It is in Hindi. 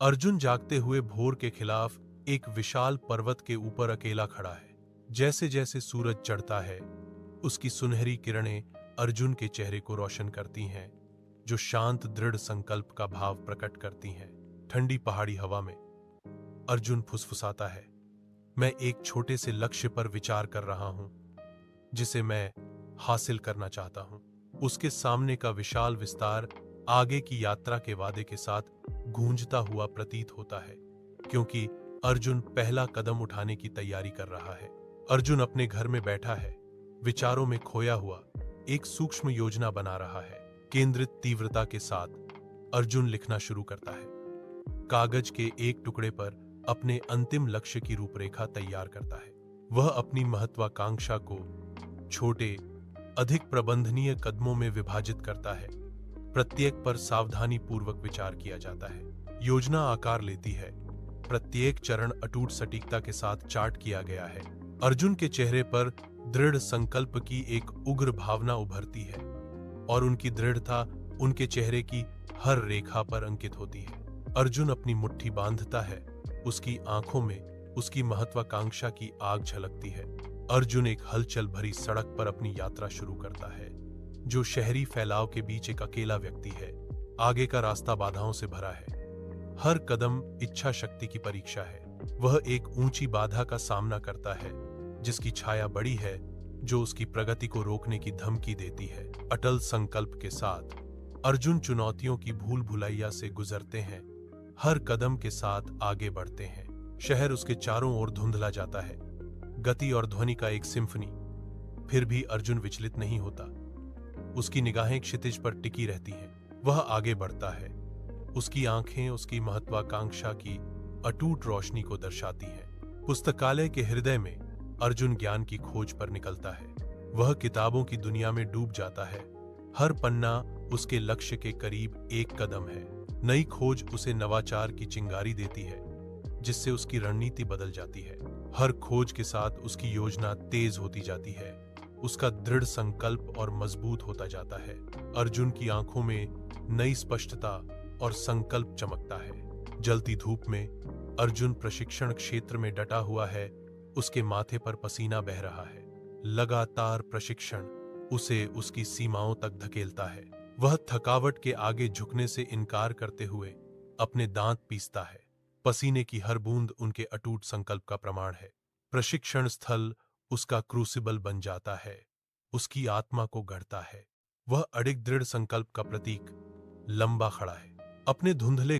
अर्जुन जागते हुए भोर के खिलाफ एक विशाल पर्वत के ऊपर अकेला खड़ा है। जैसे जैसे सूरज चढ़ता है, उसकी सुनहरी किरणें अर्जुन के चेहरे को रोशन करती हैं, जो शांत दृढ़ संकल्प का भाव प्रकट करती हैं। ठंडी पहाड़ी हवा में अर्जुन फुसफुसाता है, मैं एक छोटे से लक्ष्य पर विचार कर रहा हूं, जिसे मैं हासिल करना चाहता हूं। उसके सामने का विशाल विस्तार आगे की यात्रा के वादे के साथ गूंजता हुआ प्रतीत होता है, क्योंकि अर्जुन पहला कदम उठाने की तैयारी कर रहा है। अर्जुन अपने घर में बैठा है, विचारों में खोया हुआ, एक सूक्ष्म योजना बना रहा है। केंद्रित तीव्रता के साथ अर्जुन लिखना शुरू करता है। कागज के एक टुकड़े पर अपने अंतिम लक्ष्य की रूपरेखा तैयार करता है। वह अपनी महत्वाकांक्षा को छोटे, अधिक प्रबंधनीय कदमों में विभाजित करता है। प्रत्येक पर सावधानी पूर्वक विचार किया जाता है। योजना आकार लेती है। प्रत्येक चरण अटूट सटीकता के साथ चार्ट किया गया है। अर्जुन के चेहरे पर दृढ़ संकल्प की एक उग्र भावना उभरती है, और उनकी दृढ़ता उनके चेहरे की हर रेखा पर अंकित होती है। अर्जुन अपनी मुट्ठी बांधता है, उसकी आंखों में उसकी महत्वाकांक्षा की आग झलकती है। अर्जुन एक हलचल भरी सड़क पर अपनी यात्रा शुरू करता है, जो शहरी फैलाव के बीच एक अकेला व्यक्ति है। आगे का रास्ता बाधाओं से भरा है। हर कदम इच्छा शक्ति की परीक्षा है। वह एक ऊंची बाधा का सामना करता है, जिसकी छाया बड़ी है, जो उसकी प्रगति को रोकने की धमकी देती है। अटल संकल्प के साथ अर्जुन चुनौतियों की भूल भुलैया से गुजरते हैं, हर कदम के साथ आगे बढ़ते हैं। शहर उसके चारों ओर धुंधला जाता है, गति और ध्वनि का एक सिम्फनी। फिर भी अर्जुन विचलित नहीं होता। उसकी निगाहें क्षितिज पर टिकी रहती हैं। वह आगे बढ़ता है। उसकी आंखें उसकी महत्वाकांक्षा की अटूट रोशनी को दर्शाती हैं। पुस्तकालय के हृदय में अर्जुन ज्ञान की खोज पर निकलता है। वह किताबों की दुनिया में डूब जाता है। हर पन्ना उसके लक्ष्य के करीब एक कदम है। नई खोज उसे नवाचार की चिंगारी देती है, जिससे उसकी रणनीति बदल जाती है। हर खोज के साथ उसकी योजना तेज होती जाती है। उसका दृढ़ संकल्प और मजबूत होता जाता है। अर्जुन की आंखों में नई स्पष्टता और संकल्प चमकता है। जलती धूप में अर्जुन प्रशिक्षण क्षेत्र में डटा हुआ है। उसके माथे पर पसीना बह रहा है। लगातार प्रशिक्षण उसे उसकी सीमाओं तक धकेलता है। वह थकावट के आगे झुकने से इनकार करते हुए अपने दांत पीसता है। पसीने की हर बूंद उनके अटूट संकल्प का प्रमाण है। प्रशिक्षण स्थल उसका क्रूसिबल बन जाता है, उसकी आत्मा को गढ़ता है। वह अडिग दृढ़ संकल्प का प्रतीक लंबा खड़ा है, अपने धुंधले